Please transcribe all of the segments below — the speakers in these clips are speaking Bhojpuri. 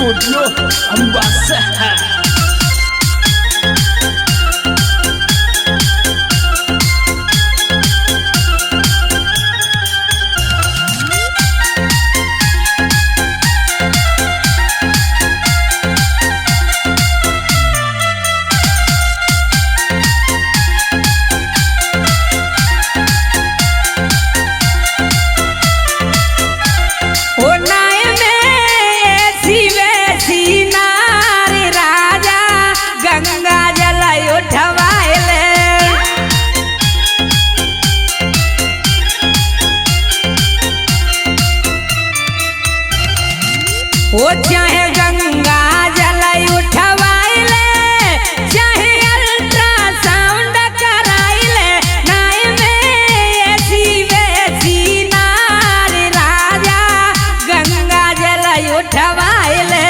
Studio Ambassador. वो चाहे गंगा जल उठवाइले चाहे अल्ट्रासाउंड कराइले नाय में ऐसी वैसी नार राजा गंगा जल उठवाइले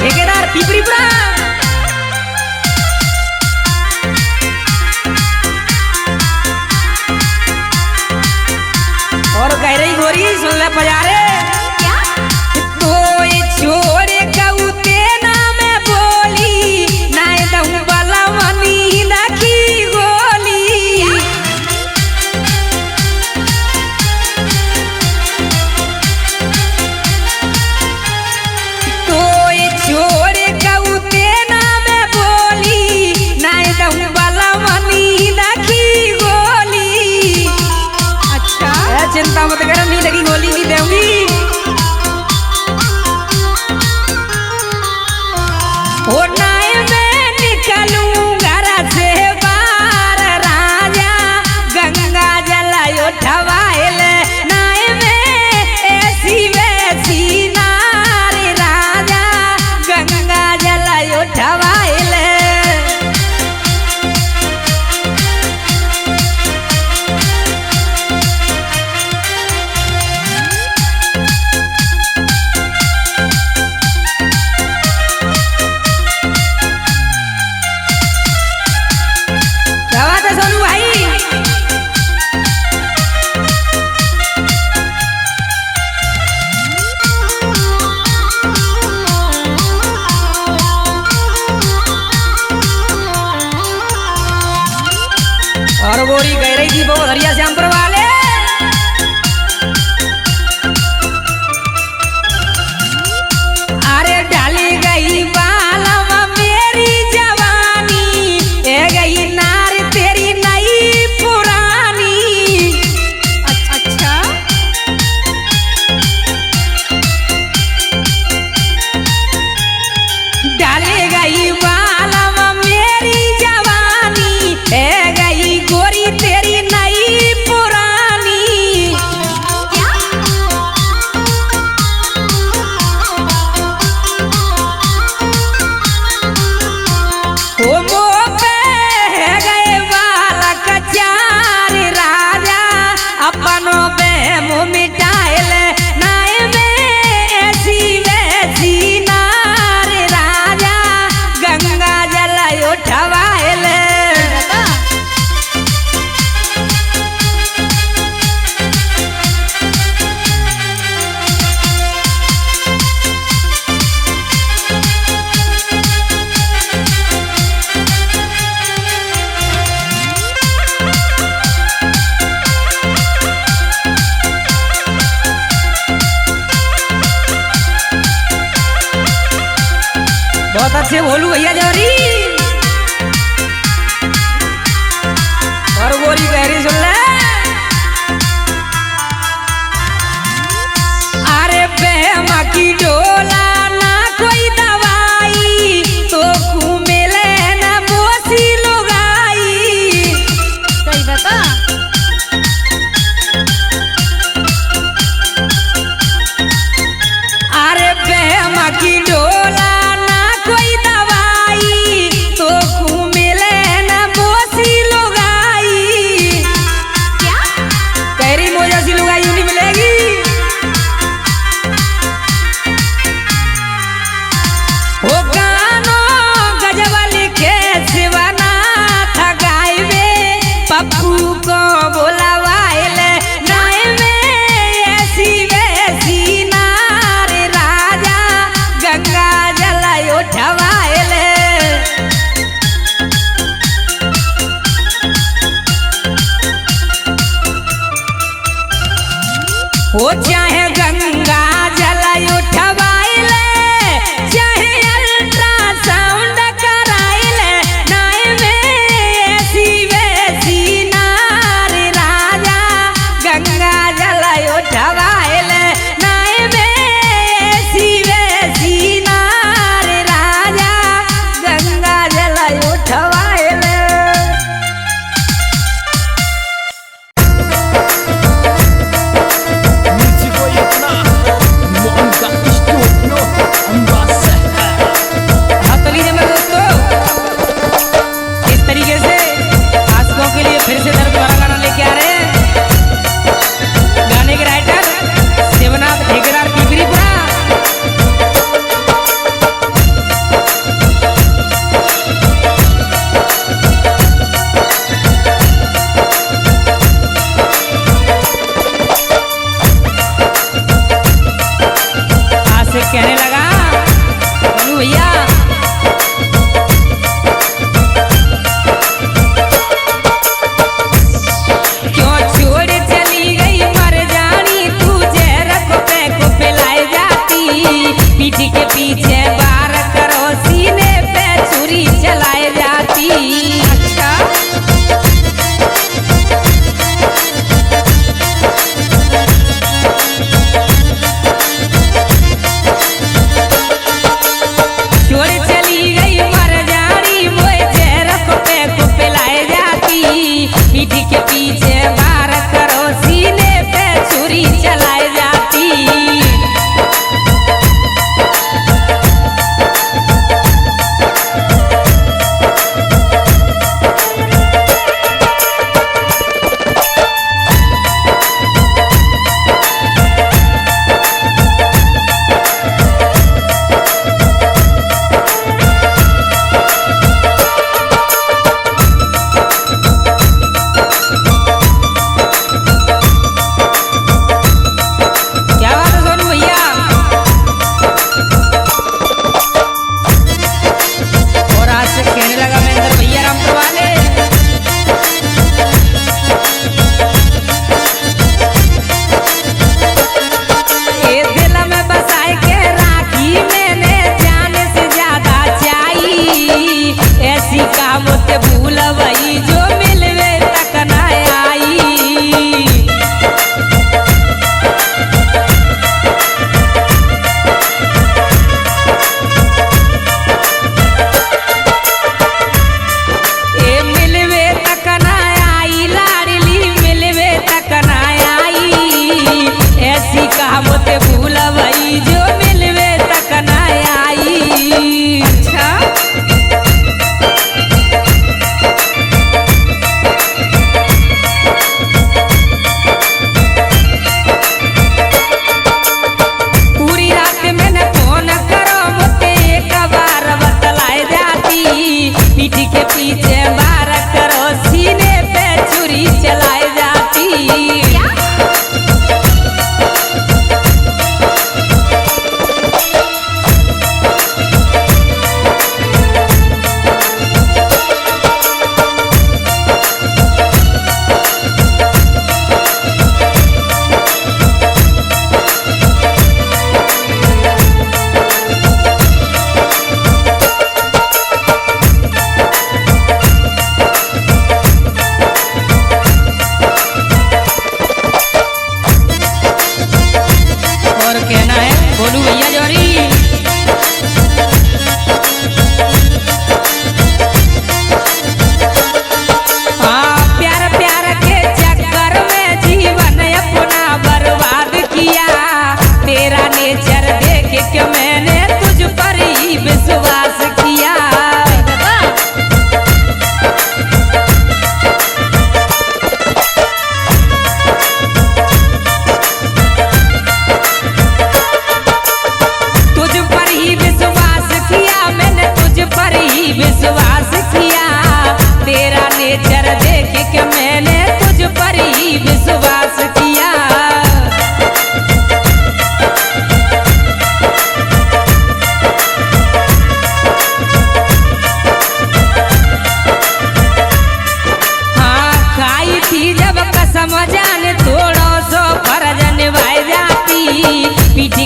ठेकेदार पिपरीपुरा और कह रही गोरी सुन ले बजारे तो छोरे कऊते ना मैं बोली नाय दहूं वाला मनी नखी गोली छोरे कऊते ना मैं बोली नाय दहूं वाला मनी नखी गोली। अच्छा चिंता मत कर नहीं लगी गोली नहीं दूंगी। हो नाय मैं निकलूं घर से बाहर राजा गंगा जल उठवाइले नाय में ऐसी वैसी नार राजा गंगा जल उठवाइले क्या बात है सोनू भाई। और गोरी कह रही थी वो हरिया श्यामपुर वाले अरे डाली गई बालम मेरी जवानी ए गई नार तेरी नई पुरानी। अच्छा डाली गई बालम मेरी जवानी ए गई गोरी तेरी नई पुरानी। ओ मोह पे गए बालक चार राजा अपनों पे मुँह मिटाइले नाय में ऐसी वैसी नार राजा गंगा जल उठवाइले। बहुत अच्छे बोलू भैया जौरी और गोरी गहरी सुन ले अरे बेमा की डोला ना कोई दवाई तो घूमेले ना बोसी लुगाई। सही बता अरे बेमा की डोला कोई दवाई तो घूमेले न बोसी लुगाई। हो चाहे गंगा जल उठवाइले चाहे अल्ट्रासाउंड कराइले नाय में शिवेसी नार राजा गंगा जल उठवाइले नाय में शिवेसी नार राजा गंगा जल उठवाइले। मिर्ची को इतना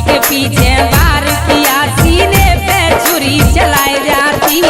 के पीछे वार किया, सीने पे छुरी चलाई जाती।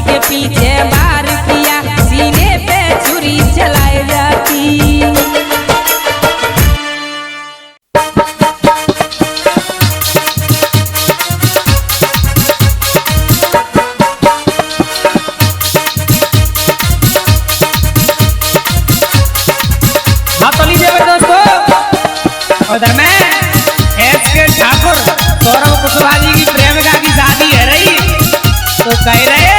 के पीछे वार किया, सीने पे छुरी चलाई जाती। हाँ तो लीजिए दोस्तों, उधर में एस.के. ठाकुर सौरभ कुशवाहा जी की प्रेमिका की शादी है रही, तो कह रहे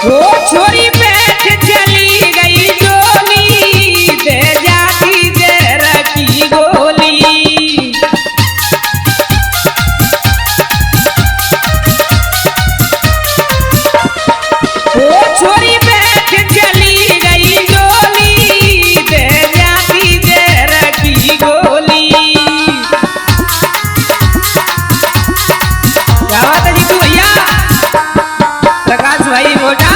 वो छोरी बैठ चली गई डोली, दे जाती जहर की गोली। वो छोरी बैठ चली गई डोली, दे जाती जहर की गोली। क्या बात है जीतू भैया, प्रकाश भाई मोटा।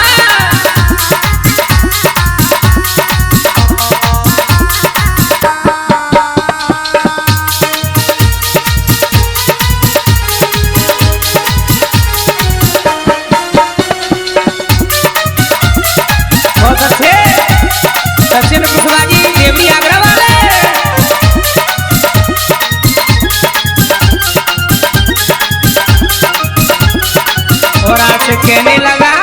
बहुत अच्छे सचिन कुशवाहा जी देवरी आगरा वाले। और आज कहने लगा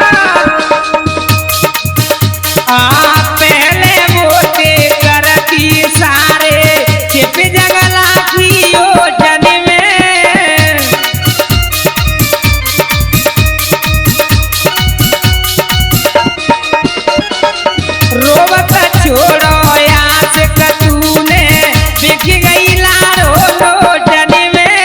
पहले मोटे करती सारे चिप जगला की ओठन में। रोवत छोड़ो यास कतूने, बिक गई लारो लोटन में।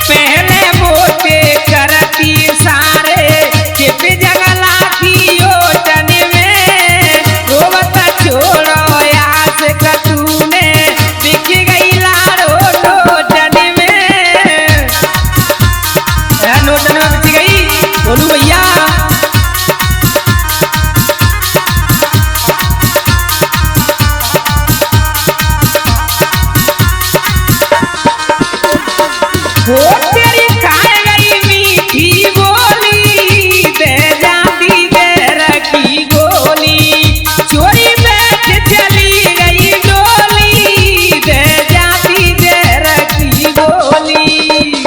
पहले मोटे करती सारे चिप जगला की ओटन में। रोवत छोड़ो यास कतूने, बिक गई लारो लोटन में। लोटन में बिक गई बोलू भैया। वो तेरी खाए गई मीठी बोली, दे जाती जहर की गोली। चोरी बैठ चली गई डोली, दे जाती जहर की गोली।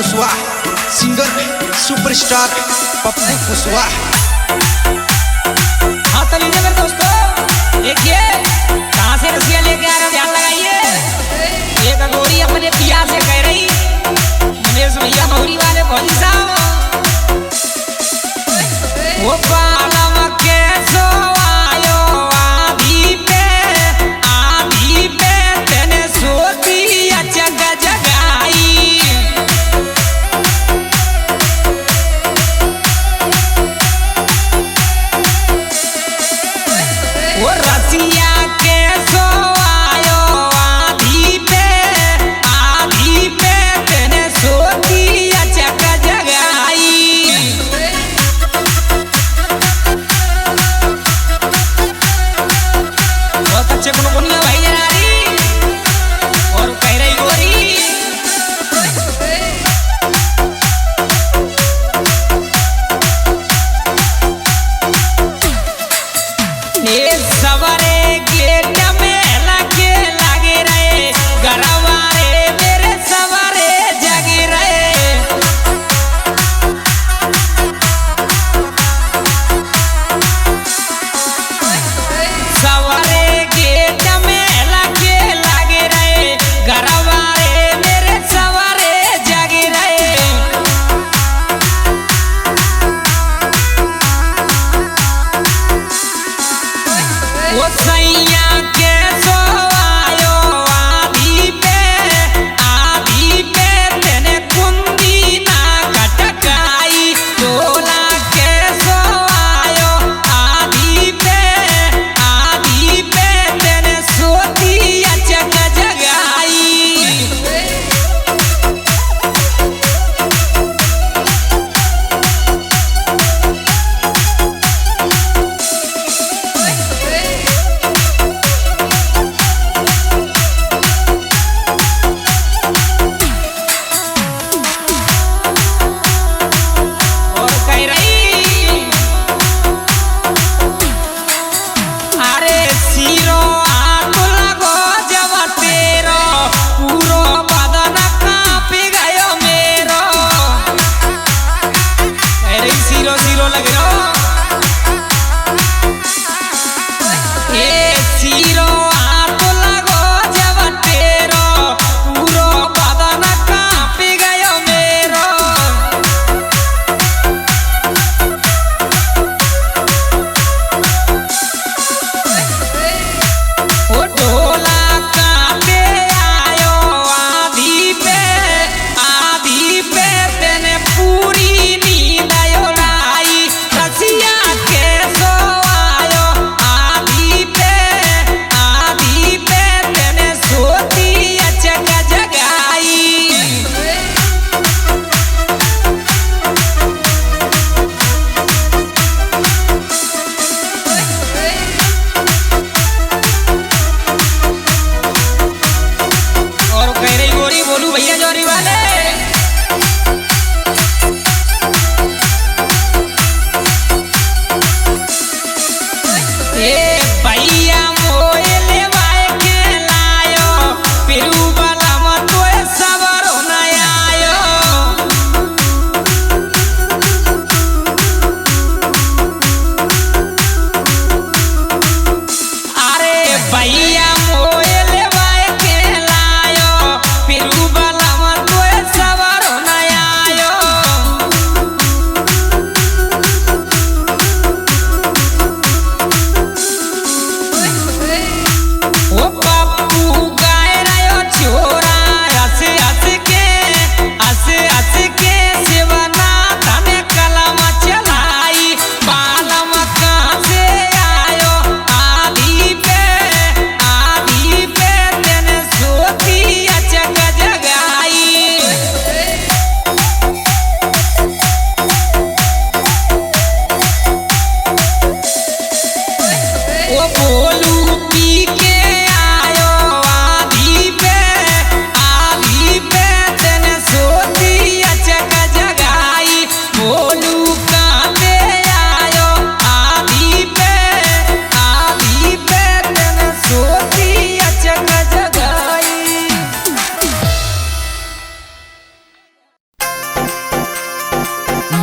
Kushwaha, singer superstar Pappu Kushwaha. हाँ तो लीजिए मेरे दोस्तों, देखिए कहाँ से रसिया लेके आ रहे हो, ध्यान लगाइए। एक अगोरी अपने पिया से कह रही, मनीष भैया महुरी वाले भौजी साहब, वो पालम के सो आयो आधी पे तेने सोती जग जगाई। वो रसिया के सो आयो आधी पे तेने सोती जग जगाई।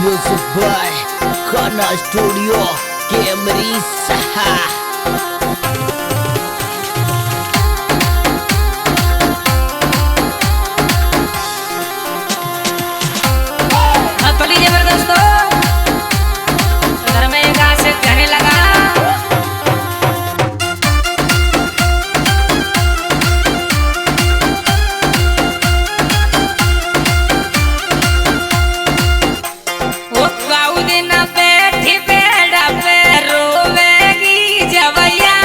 म्यूजिक बाय खाना स्टूडियो कैमरी सहा। तो लीजिए मेरे दोस्तों, घर में घास कहने लगा वो काऊ दिन बैठी बेड़ा पे रोवेगी जवैया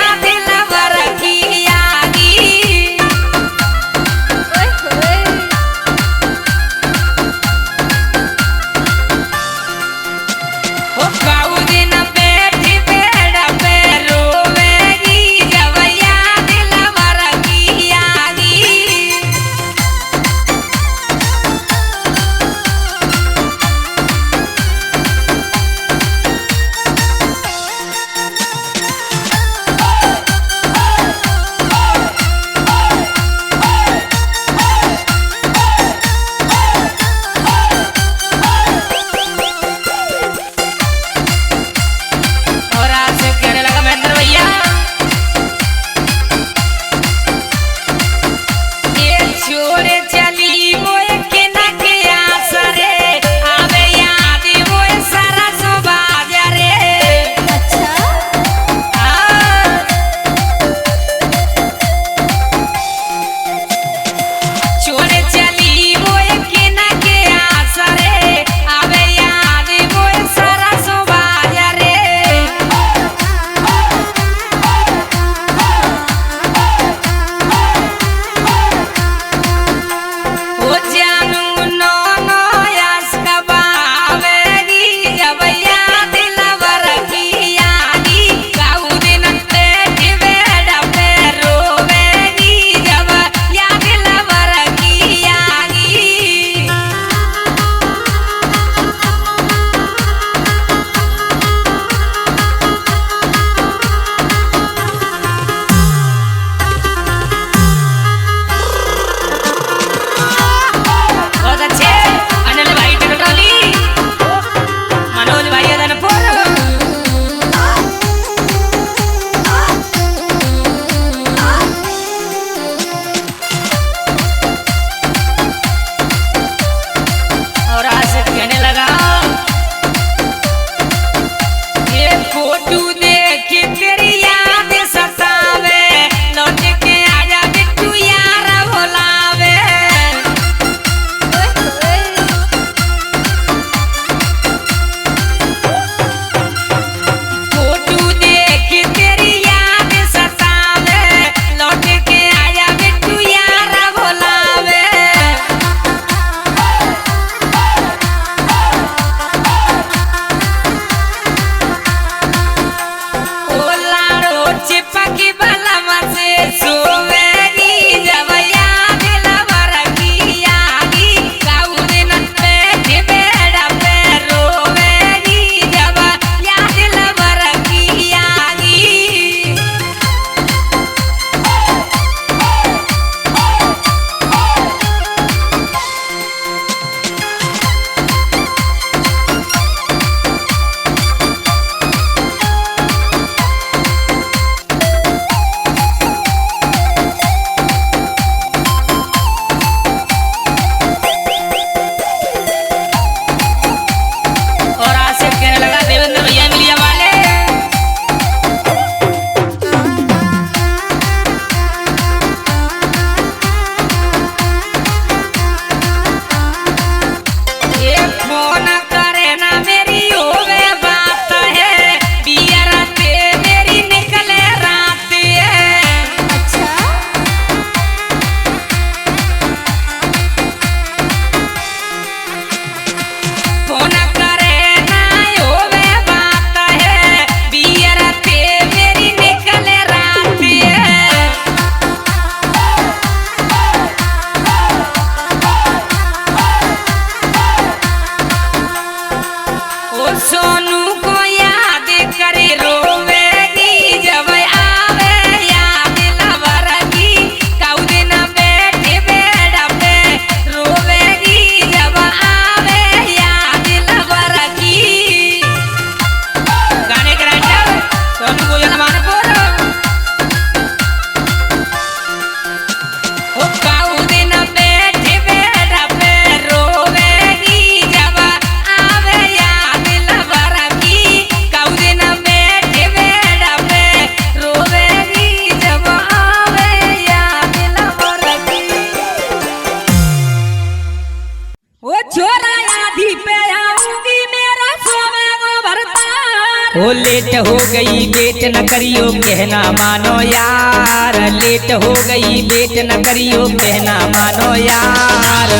आधी पे आऊंगी मेरा सोवेगा भरतार। ओ लेट हो गई वेट न करियो कहना मानो यार, लेट हो गई वेट न करियो कहना मानो यार।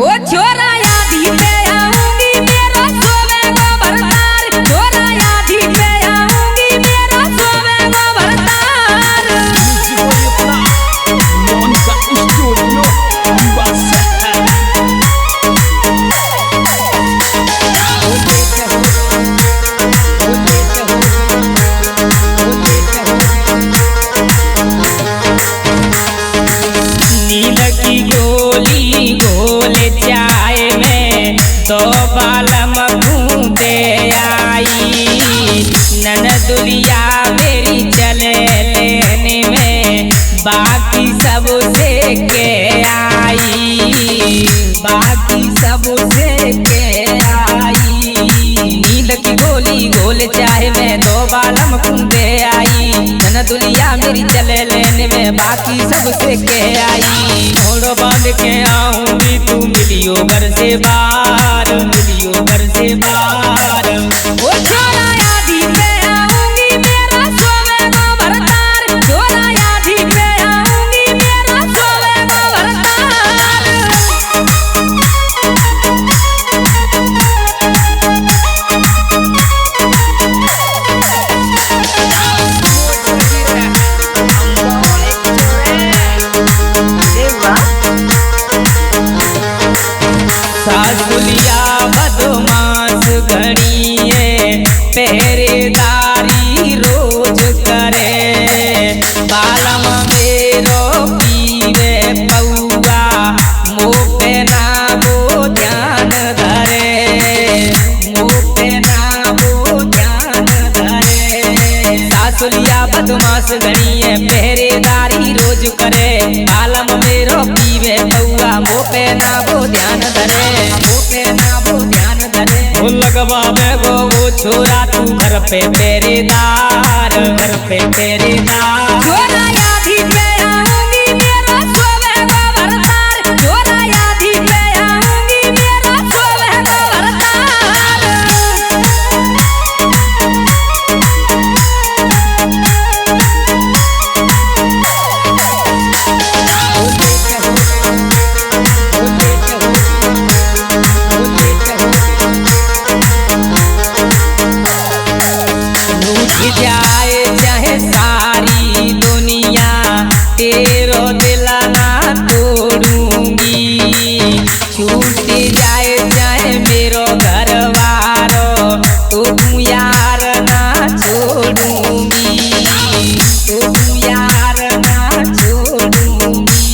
ओ छोरा आधी पे आऊंगी मेरा सोवेगा भरतार, छोरा आधी पे आऊंगी मेरा सोवेगा भरतार। Monica Studio Ambassador. नींद की गोली घोल चाय में दो बालम बूंदे आई, ननदुलिया मेरी चले लेने में बाकी सब से के आई, बाकी सब से के आई। नींद की गोली घोल चाय में दो बालम बूंदे आई, ननदुलिया मेरी चले लेने में बाकी सब से के आई। छोड़ बांध के आऊंगी तू मिलियो घर से बाहर, मिलियो घर से बाहर। ओ छोरा आधी पे आऊंगी मेरा सोवेगा भरतार, छोरा आधी पे आऊंगी मेरा सोवेगा भरतार। सासुलिया बदमाश घड़िए पहरेदारी रोज करे, बालम मेरो पीवे पौआ मुँह पे ना वो ध्यान धरे, मुँह पे ना वो ध्यान धरे। सासुलिया बदमाश घड़िए पहरेदारी रोज करे, बालम मेरो पीवे पौआ मुँह पे ना वो ध्यान धरे, मुँह पे ना वो ध्यान धरे। ओ लगवा में वो छोरा तू घर पे पहरेदार, घर पे पहरेदार। छोरा आधी पे आऊंगी मेरा सोवेगा भरतार, छोरा आधी पे आऊंगी मेरा सोवेगा भरतार। रूठ जाए चाहे सारी दुनिया, तेरो दिल ना तोड़ूंगी। छूट जाए चाहे मेरो घर वारो, तो यार ना छोड़ूंगी, तो यार ना छोड़ूंगी।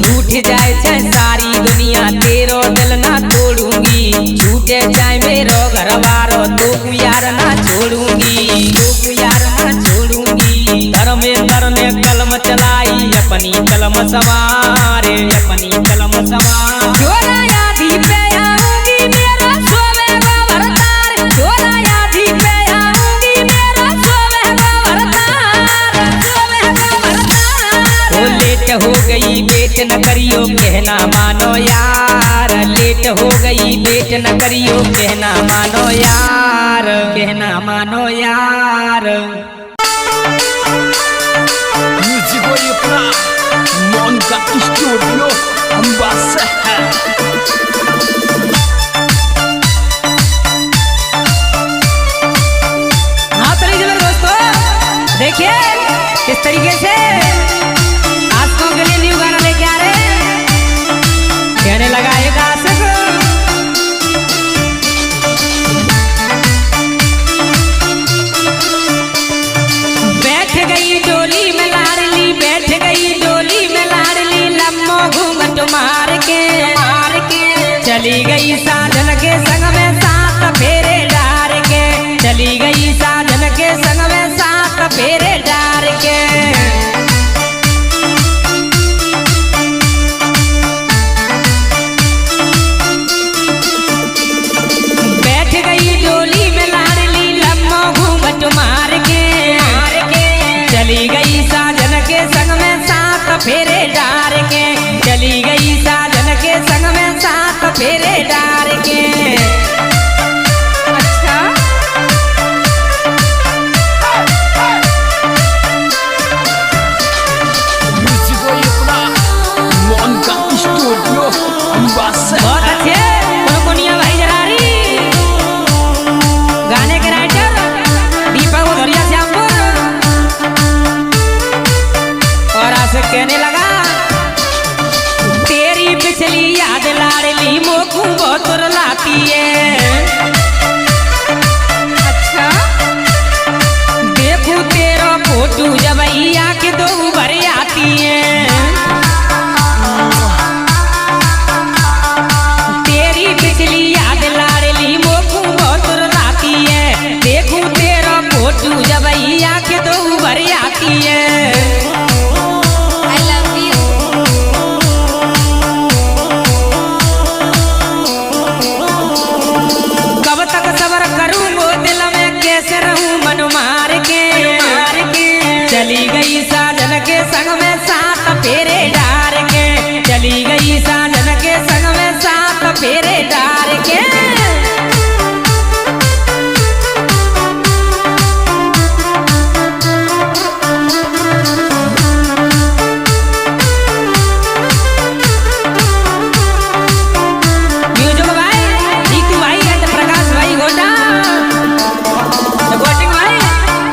रूठ जाए चाहे सारी दुनिया, तेरो दिल ना तोड़ूंगी। छूटे चाहे मेरो घर वारो, तो यार ना छोड़ूंगी, तो यार ना छोड़ूंगी। धर्मेंद्र ने कलम चलाई अपनी कलम संवारे, अपनी कलम संवार। छोरा आधी पे आऊंगी मेरा सोवेगा भरतार, छोरा आधी पे आऊंगी मेरा सोवेगा भरतार, सोवेगा भरतार। ओ लेट हो गई वेट न करियो कहना मानो यार, लेट हो गई वेट न करियो कहना मानो यार, कहना मानो यार। Music Boy Plan. Monica Studio Ambassador. हाँ तो लीजिए मेरे दोस्तों, देखिए किस तरीके से आशिकों के लिए न्यू गाना लेके आ रहे हैं। कहने लगा एक आशिक, बैठ गई डोली में लाडली, बैठ गई डोली में लाडली, लम्बो घूंघट मार के चली गई साजन के संग में सात फेरे डार के, चली गई साजन के संग में सात फेरे डार के। बैठ गई डोली में लाडली, लम्बो घूंघट मार के चली गई साजन के संग में सात फेरे डार के, चली गई साजन के संग में सात फेरे फेरे डार के। अच्छा म्यूजिक वही अपना मोहन का स्टूडियो अंबासे बहुत अच्छे कोनिया भाई जरारी गाने के राइटर दीपक उधरिया श्यामपुर और आशिक कहने लगा तेरी पिछली याद लाडली मोकू बहुत लाती है। अच्छा देखू तेरा फोटो जब आँख दो भर आती है। तेरी पिछली याद लाडली मोकू बहुत लाती है। देखू तेरा फोटो जब आँख दो भर आती है। I love you. कब तक सबर करूं वो दिल में कैसे रहूं मन मार के। चली गई साजन के संग में साथ फेरे डार के। चली गई साजन के संग में साथ फेरे डार के। म्यूजिक भाई जीतू भाई एंड प्रकाश भाई गोंडा रिकॉर्डिंग भाई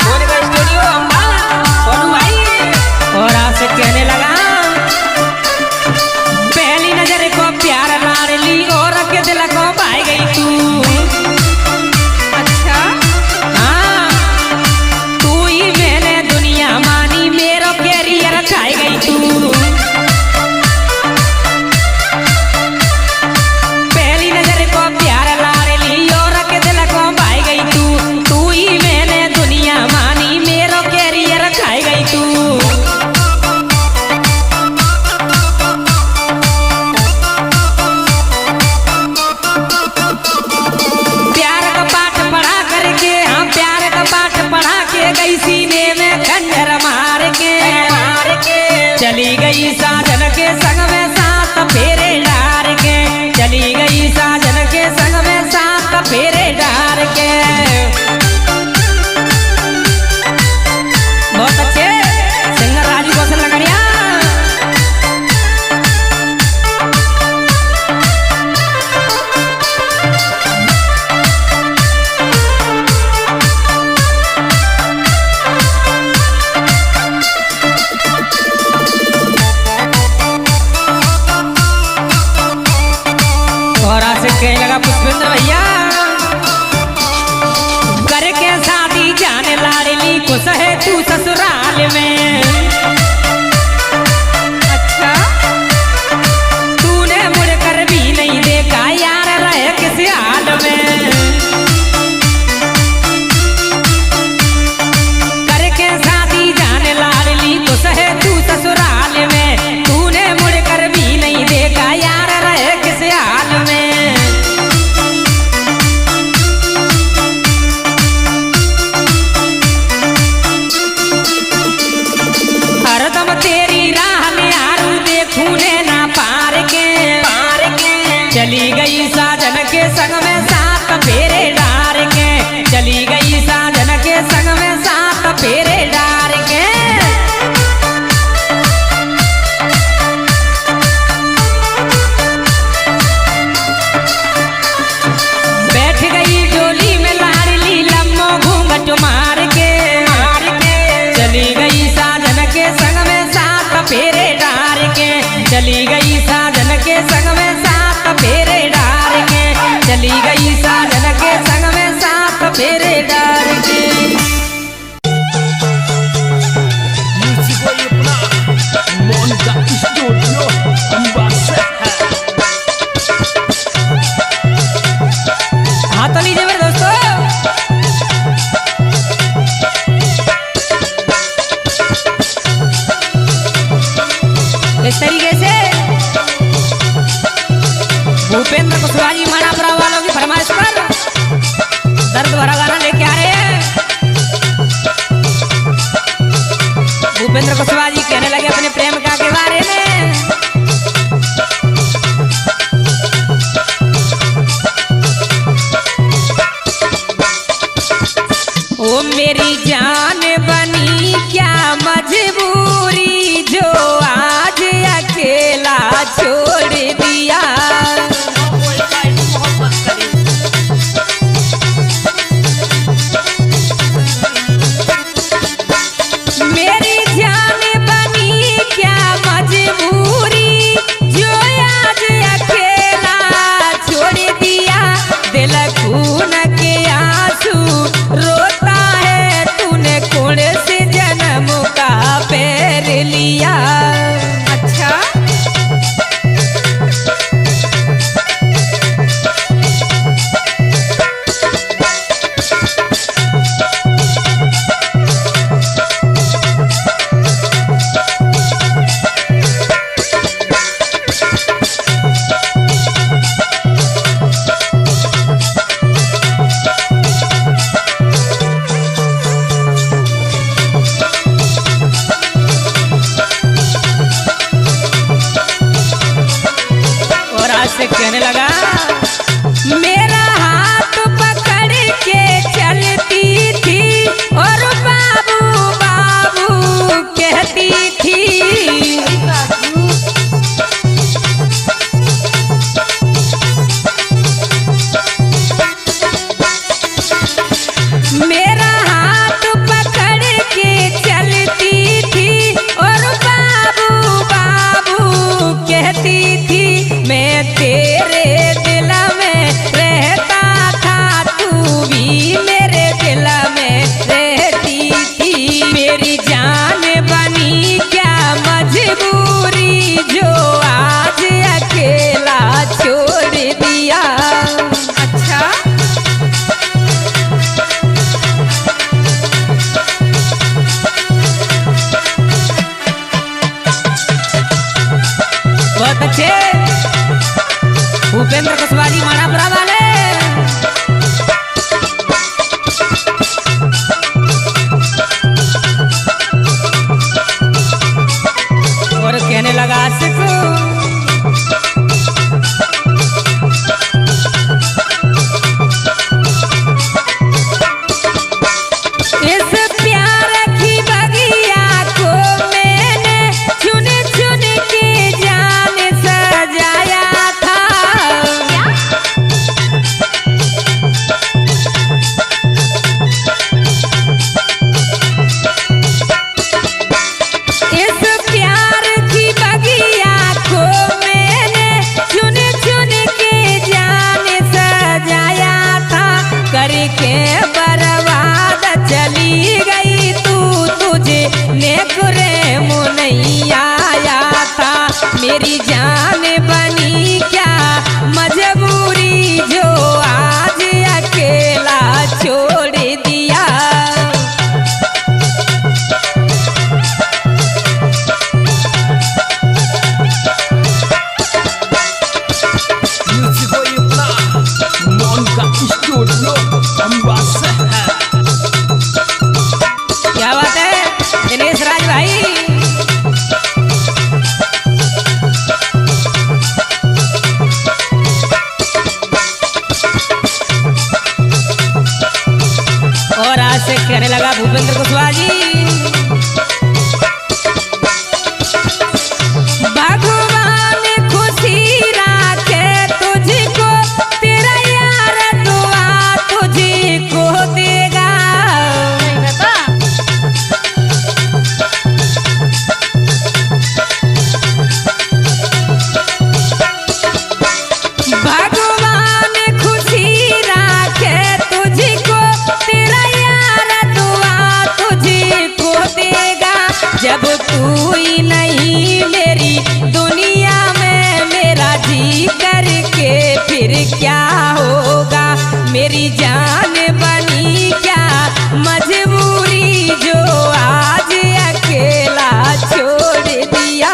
मोहन का स्टूडियो अम्बाला सोनू भाई और आशिक कहने लगा पहली नजर को प्यार लाडली और के दिल को पाई गई तू। अच्छा हाँ तू ही मैंने दुनिया मानी मेरो कैरियर खाई गई तू। पहली नजर को प्यार लाडली और के दिल को पाई गई तू। तू ही मैंने दुनिया मानी मेरो कैरियर खाई गई तू। प्यार का पाठ पढ़ा करके हाँ प्यार का पाठ पढ़ा के गई सीने में खंजर मार के। चली गई साजन के संग में साथ फेरे डार के। चली गई साजन के संग में साथ फेरे डार के। बहुत अच्छे सिंगर राजू कौशल लगड़िया और आशिक कहने लगा पुष्पेंद्र भैया करके शादी जाने लाडली खुश है तू ससुराल में। अच्छा तूने मुड़ कर भी नहीं देखा यार रहे किस हाल में। करके शादी जाने लाडली खुश है तू ससुराल में। तूने मुड़ कर भी नहीं देखा यार रहे किस हाल में। हरदम तेरी राह निहारू देखूं ना पार के। चली गई साजन के संग में साथ फेरे डार के। चली गई साजन के संग में साथ फेरे डार के। बैठ गई डोली में लाडली लम्बो घूंघट मार के। चली गई साजन के संग में साथ फेरे डार के। चली गई साजन के संग में साथ फेरे डार के। चली गई साजन के संग में साथ फेरे डार के। म्यूजिक वही अपना मोहन का स्टूडियो अंबासे हाँ तो लीजिए मेरे दोस्तों इस तरीके से मेरी जान बनी क्या मजबूरी जो आज अकेला छोड़ दिया। मेरी जान बनी क्या मजबूरी जो आज अकेला छोड़ दिया। दिल खून के आंसू रोता है तूने कौन से जन्म का पैर लिया। अच्छा से कहने लगा मेरा हाथ पकड़ के चलती थी और बाबू बाबू कहती थी। मेरा हाथ पकड़ के चलती थी और बाबू बाबू कहती थी। मैं तेरे दिल में रहता था तू भी मेरे दिल में रहती थी। मेरी जान बनी क्या मजबूरी जो आज अकेला छोड़ दिया। अच्छा बहुत अच्छे भूपेंद्र कुशवाहा माणापुरा वाले। और कहने लगा आशिक इस प्यार की बगिया को मैंने चुन चुन के जान सजाया था। इस प्यार की बगिया को मैंने चुन चुन के जान सजाया था। करके बर्बाद चली गई तू तुझे नेकुरे मुँह नहीं आया था। मेरी जान बनी क्या मजबूरी जो आज अकेला छोड़ दिया। म्यूजिक कोई अपना मन का स्टूडियो अंबासे है। क्या बात है दिनेश राज भाई। और आज से कहने लगा भूपेंद्र कुशवाहा जी भगवान खुशी राखे तुझको तेरा यार दुआ तुझको देगा। भगवान खुशी राखे तुझको तेरा यार दुआ तुझको देगा। जब तू ही नहीं मेरी दुनिया में मेरा जी करके फिर क्या होगा। मेरी जान बनी क्या मजबूरी जो आज अकेला छोड़ दिया।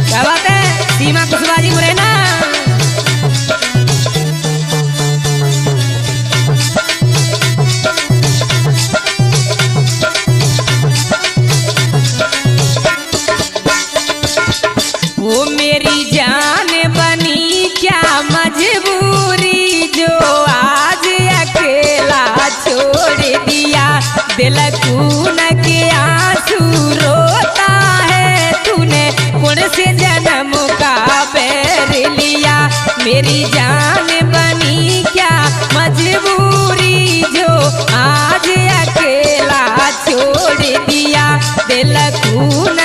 क्या बात है सीमा कुशवाहा जी मुरैना। वो मेरी जान बनी क्या मजबूरी जो आज अकेला मेरी जान बनी क्या मजबूरी जो आज अकेला छोड़ दिया दिल खून